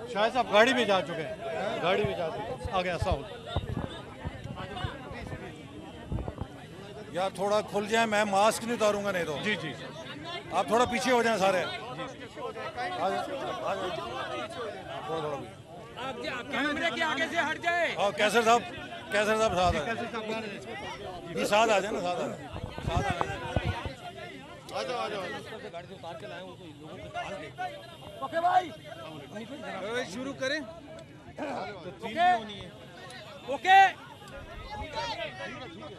शायद साहब गाड़ी में जा चुके हैं, गाड़ी में जा चुके हैं। आ गया साउंड यार थोड़ा खुल जाए, मैं मास्क नहीं उतारूंगा नहीं तो। जी जी आप थोड़ा पीछे हो जाएं सारे। कैमरे के आगे से हट जाए। और कैसर साहब साथ है। ये साथ आ जाए ना, साथ आ जाए। ओके भाई, शुरू करें। ओके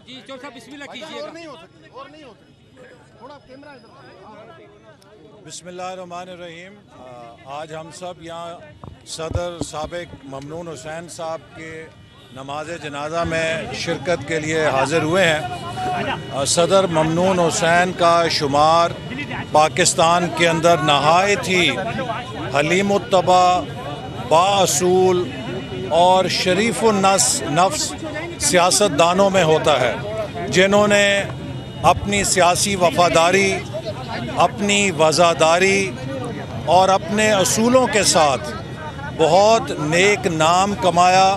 जी, चौथा बिस्मिल्लाह कीजिएगा। और नहीं हो सकती थोड़ा कैमरा इधर। बिस्मिल्लाहिर्रहमानिर्रहीम। आज हम सब यहाँ सदर साबिक ममनून हुसैन साहब के नमाज जनाजा में शिरकत के लिए हाजिर हुए हैं। सदर ममनून हुसैन का शुमार पाकिस्तान के अंदर नहायत ही हलीमुत्तबा, बाअसूल और शरीफ़ुन्नफ्स सियासतदानों में होता है, जिन्होंने अपनी सियासी वफादारी, अपनी वज़ादारी और अपने असूलों के साथ बहुत नेक नाम कमाया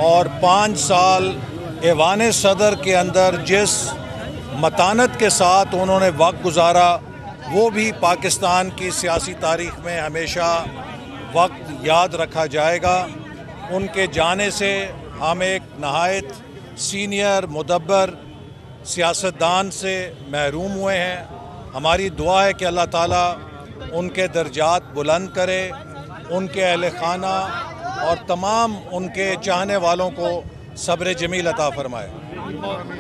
और 5 साल ऐवान सदर के अंदर जिस मतानत के साथ उन्होंने वक्त गुजारा, वो भी पाकिस्तान की सियासी तारीख़ में हमेशा वक्त याद रखा जाएगा। उनके जाने से हम एक नहायत सीनियर मुदब्बर सियासतदान से महरूम हुए हैं। हमारी दुआ है कि अल्लाह ताला उनके दर्जात बुलंद करे, उनके अहले खाना और तमाम उनके चाहने वालों को सब्र जमील अता फरमाए।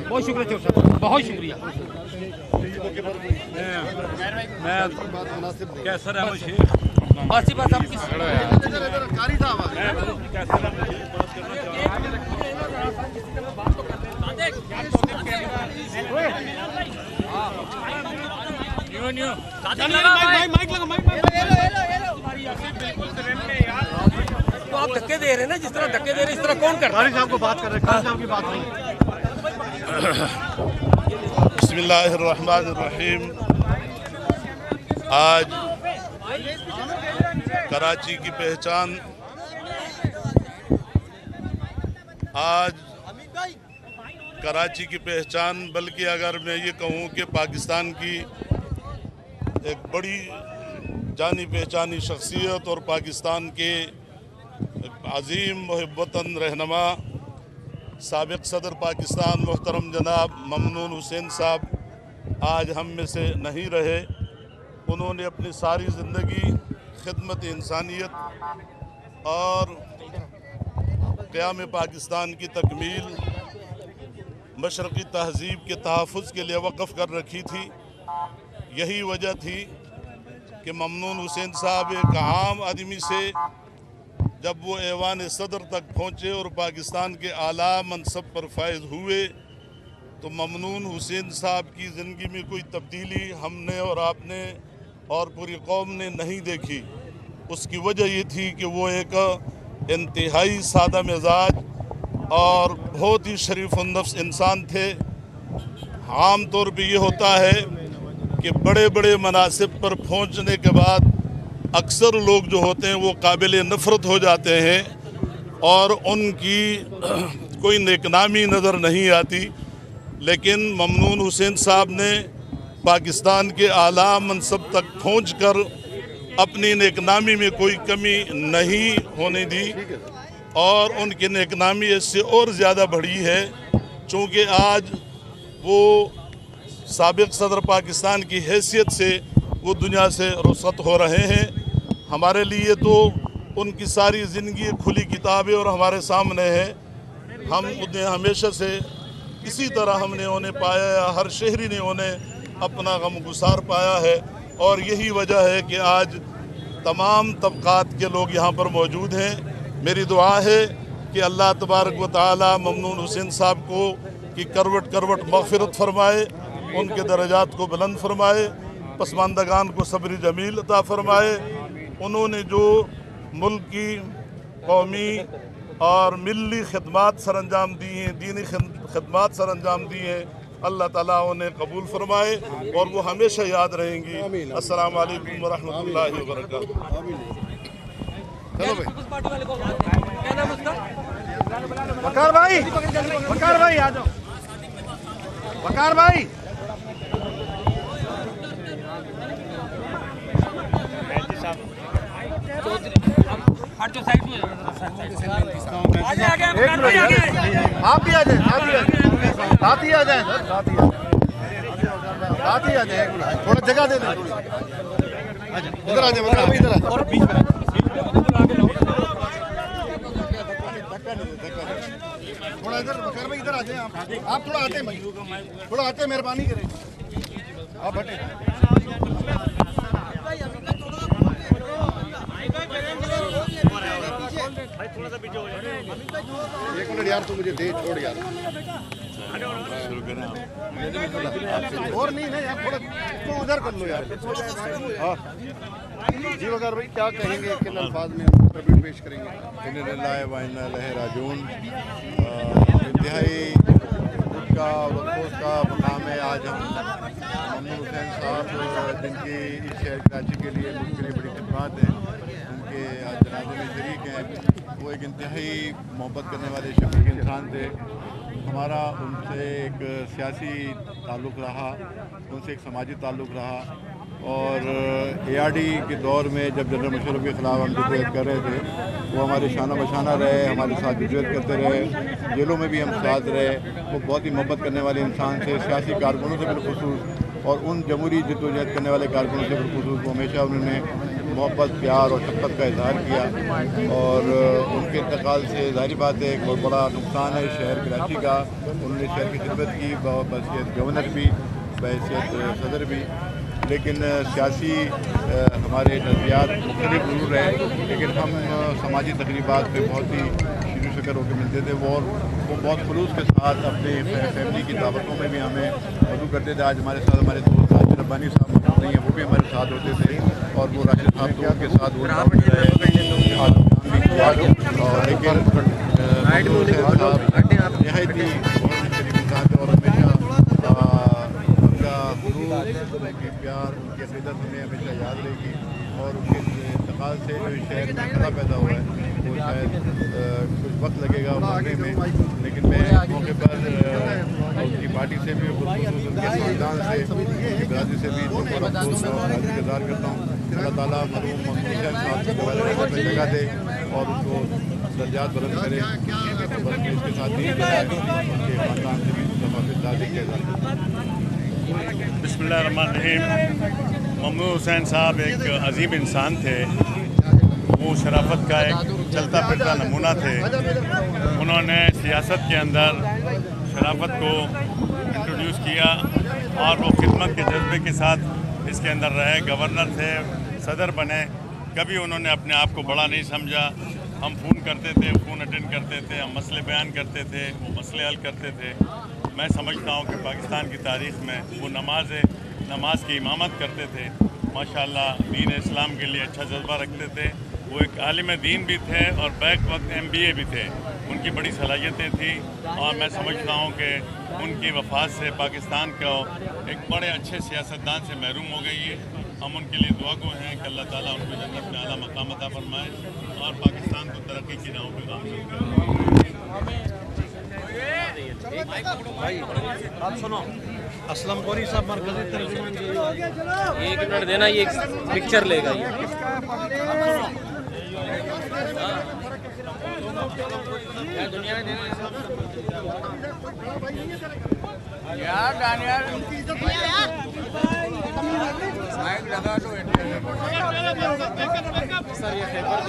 बहुत शुक्रिया, बहुत शुक्रिया। मैं कैसर अहमद शेख बात हम किस तो आप धक्के दे रहे हैं ना, जिस तरह धक्के दे रहे हैं इस तरह कौन करता है? साहब को बात कर रहे हैं, साहब की बात नहीं। बिस्मिल्लाहिर्रहमानिर्रहीम। आज कराची की पहचान, बल्कि अगर मैं ये कहूँ कि पाकिस्तान की एक बड़ी जानी पहचानी शख्सियत और पाकिस्तान के अजीम मुहब्बतन रहनुमा साबिक़ सदर पाकिस्तान मोहतरम जनाब ममनून हुसैन साहब आज हम में से नहीं रहे। उन्होंने अपनी सारी ज़िंदगी खिदमत इंसानियत और क़याम पाकिस्तान की तकमील, मशरक़ी तहज़ीब के तहफ़्फ़ुज़ के लिए वक़फ़ कर रखी थी। यही वजह थी कि ममनून हुसैन साहब एक आम आदमी से जब वो ऐवान सदर तक पहुँचे और पाकिस्तान के आला मनसब पर फायज़ हुए, तो ममनून हुसैन साहब की ज़िंदगी में कोई तब्दीली हमने और आपने और पूरी कौम ने नहीं देखी। उसकी वजह ये थी कि वो एक इंतहाई सादा मिजाज और बहुत ही शरीफ़ुन्नफ्स इंसान थे। आम तौर पे ये होता है कि बड़े बड़े मनासिब पर पहुँचने के बाद अक्सर लोग जो होते हैं वो काबिल नफ़रत हो जाते हैं और उनकी कोई नेकनामी नज़र नहीं आती। लेकिन ममनून हुसैन साहब ने पाकिस्तान के आला मनसब तक पहुंचकर अपनी नेकनामी में कोई कमी नहीं होने दी और उनकी नेकनामी इससे और ज़्यादा बढ़ी है, चूँकि आज वो साबिक़ सदर पाकिस्तान की हैसियत से वो दुनिया से रुखसत हो रहे हैं। हमारे लिए तो उनकी सारी ज़िंदगी खुली किताब है और हमारे सामने है। हम उन्हें हमेशा से इसी तरह हमने उन्हें पाया या हर शहरी ने उन्हें अपना गमगुसार पाया है और यही वजह है कि आज तमाम तबक़ात के लोग यहाँ पर मौजूद हैं। मेरी दुआ है कि अल्लाह तबारक व तआला ममनून हुसैन साहब को की करवट करवट मग़फ़िरत फरमाए, उनके दर्जात को बुलंद फरमाए, पसमानदगान को सब्र जमील अता फरमाए। उन्होंने जो मुल्क की कौमी और मिली खिदमात सर अंजाम दी हैं, दीनी खिदमात सर अंजाम दी हैं। अल्लाह ताला उन्हें कबूल फरमाए और वो हमेशा याद रहेंगी। अस्सलाम वालेकुम व रहमतुल्लाहि व बरकातहू। वकार भाई आ जाओ। वकार भाई आप भी आ जाए, साथ ही आ जाए, थोड़ा जगह दे दें। इधर आ जाए, इधर और बीच में थोड़ा इधर बकर भाई, इधर आ जाए। आप थोड़ा आते हैं भाई, थोड़ा आते हैं, मेहरबानी करें आप हटे। एक मिनट यार, तू मुझे दे, छोड़ यार। और नहीं यार, थोड़ा तो उधर कर लो यार। हाँ जी वकार भाई, क्या कहेंगे, किन अल्फाज में ट्रिब्यूट पेश करेंगे? इंतहाई का अफसोस का मकाम है। आज हम ममनून हुसैन साहब, जिनकी इस शहर कराची के लिए मुल्क के लिए बड़ी खिदमत है, उनके आज जनाजे में शरीक हैं। वो एक इंतहाई मोहब्बत करने वाले शफीक इंसान थे। हमारा उनसे एक सियासी ताल्लुक़ रहा, उनसे एक समाजी ताल्लुक़ रहा। और ARD के दौर में जब जनरल मुशर्रफ के ख़िलाफ़ हम जदोजहद कर रहे थे, वो हमारे शाना बशाना रहे, हमारे साथ जदोजहद करते रहे, जेलों में भी हम साथ रहे। वो बहुत ही मोहब्बत करने वाले इंसान थे, सियासी कारकुनों से बिलखुसूस और उन जमहूरी जदोजहद करने वाले कारकुनों से बिलखुसूस वो हमेशा उन्होंने मोहब्बत, प्यार और शफ़क़त का इज़हार किया। और उनके इंतकाल से ज़ाहिर बात है एक बहुत बड़ा नुकसान है शहर कराची का। उन्होंने शहर की खिदमत की बहैसियत गवर्नर भी, बहैसियत सदर भी, लेकिन सियासी हमारे नज़रियात मुख्तलिफ ज़रूर रहे, लेकिन हम समाजी तकरीबात में बहुत ही शुरू शकर होकर मिलते थे। वो बहुत खुलूस के साथ अपने फैमिली की दावतों में भी हमें मदद करते थे। आज हमारे साथ हमारे दोस्त राशिद रब्बानी साहब मौजूद नहीं है, वो भी हमारे साथ होते थे। और वो राशिद साहब तो उनके साथ वो लेकिन नहायत ही बहुत शरीफ इंसान थे और हमेशा उनके प्यार, उनकी अक़ीदत हमें हमेशा याद रहेगी। और उनके इंतकाल से जो शहर में खतरा पैदा हुआ है, वो शायद कुछ वक्त लगेगा मरने में, लेकिन मैं इस मौके पर उनकी पार्टी से भी, उनके संविधान से, उनकी बरादरी से भी इंतज़ार करता हूँ। अल्लाह ताला मरहूम ममनून हुसैन साहब को जगह दे और उनको दर्जात बुलंद करे। इसके साथ ही उनके ख़ानदान से भी दादी के बिस्मिल्लाहिर्रहमानिर्रहीम। ममनून हुसैन साहब एक अजीब इंसान थे। वो शराफत का एक चलता फिरता नमूना थे। उन्होंने सियासत के अंदर शराफत को इंट्रोड्यूस किया और वो खिदमत के जज्बे के साथ इसके अंदर रहे। गवर्नर थे, सदर बने, कभी उन्होंने अपने आप को बड़ा नहीं समझा। हम फ़ोन करते थे, फ़ोन अटेंड करते थे, हम मसले बयान करते थे, वो मसले हल करते थे। मैं समझता हूँ कि पाकिस्तान की तारीख़ में वो नमाज की इमामत करते थे। माशाअल्लाह दीन इस्लाम के लिए अच्छा जज्बा रखते थे। वो एक आलिम दीन भी थे और बैक वक्त MBA भी थे। उनकी बड़ी सलाहियतें थी और मैं समझता हूँ कि उनकी वफ़ात से पाकिस्तान को एक बड़े अच्छे सियासतदान से महरूम हो गई है। हम उनके लिए दुआ गो हैं कि अल्लाह ताला उनको जन्नत में आला मकाम अता फरमाए और पाकिस्तान को तरक्की की राहों पर गामज़द करे। भाई आप सुनो, असलम गौरी साहब मरकज़ी तर्जुमान जी, 1 मिनट देना, ये पिक्चर लेगा ये। दुनिया में देना यार, दानियाल माइक लगा दो सर। ये खैबर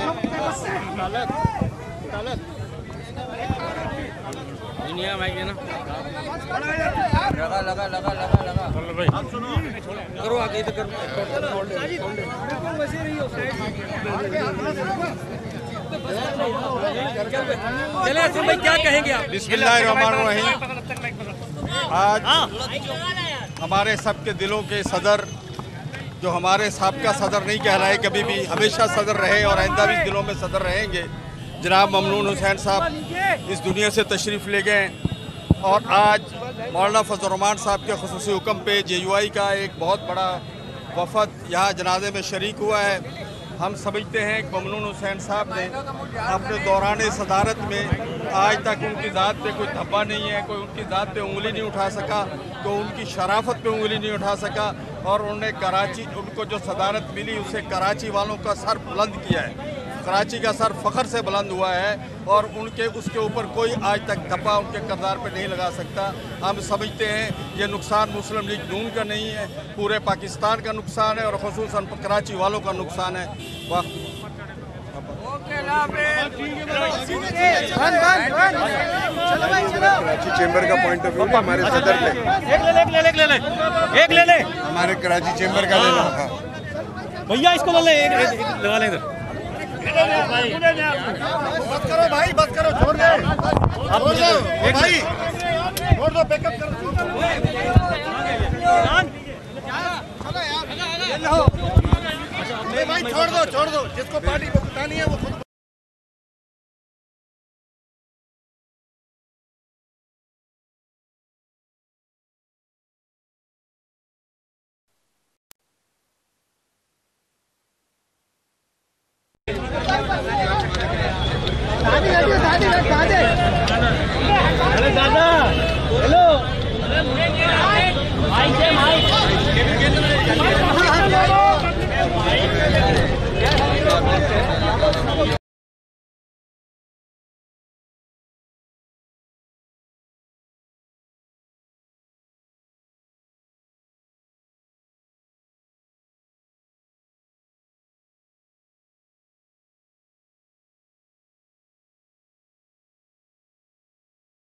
दुनिया माइक देना, लगा लगा लगा लगा लगा भाई। आप सुनो, करो आगे तो करो। चले असलम भाई, क्या कहेंगे आप? बिस्मिल्लाहिर्रहमानिर्रहीम। आज हमारे सबके दिलों के सदर जो हमारे साबका सदर नहीं कह रहे कभी भी, हमेशा सदर रहे और आइंदा भी दिलों में सदर रहेंगे। जनाब ममनून हुसैन साहब इस दुनिया से तशरीफ़ ले गए और आज मौलाना फजल रहमान साहब के खुसूसी हुक्म पे JUI का एक बहुत बड़ा वफद यहाँ जनाजे में शरीक हुआ है। हम समझते हैं कि ममनून हुसैन साहब ने अपने दौरान सदारत में आज तक उनकी ज़ात पे कोई धब्बा नहीं है, कोई उनकी ज़ात पे उंगली नहीं उठा सका, कोई उनकी शराफत पे उंगली नहीं उठा सका और उन्होंने उनको जो सदारत मिली उससे कराची वालों का सर बुलंद किया है। कराची का सर फ़ख्र से बुलंद हुआ है और उसके ऊपर कोई आज तक धब्बा उनके किरदार पे नहीं लगा सकता। हम समझते हैं ये नुकसान मुस्लिम लीग नून का नहीं है, पूरे पाकिस्तान का नुकसान है और ख़ुसूसन कराची वालों का नुकसान है। कराची चेंबर का पॉइंट ऑफ व्यू हमारे सदर पे एक ले ले हमारे कराची चेंबर का लेना। भैया इसको ले ले, एक लगा ले इधर। बस करो भाई, बस करो, छोड़ दो भाई, छोड़ दो, बैकअप करो। भाई छोड़ दो, जिसको पार्टी को बतानी है वो खुद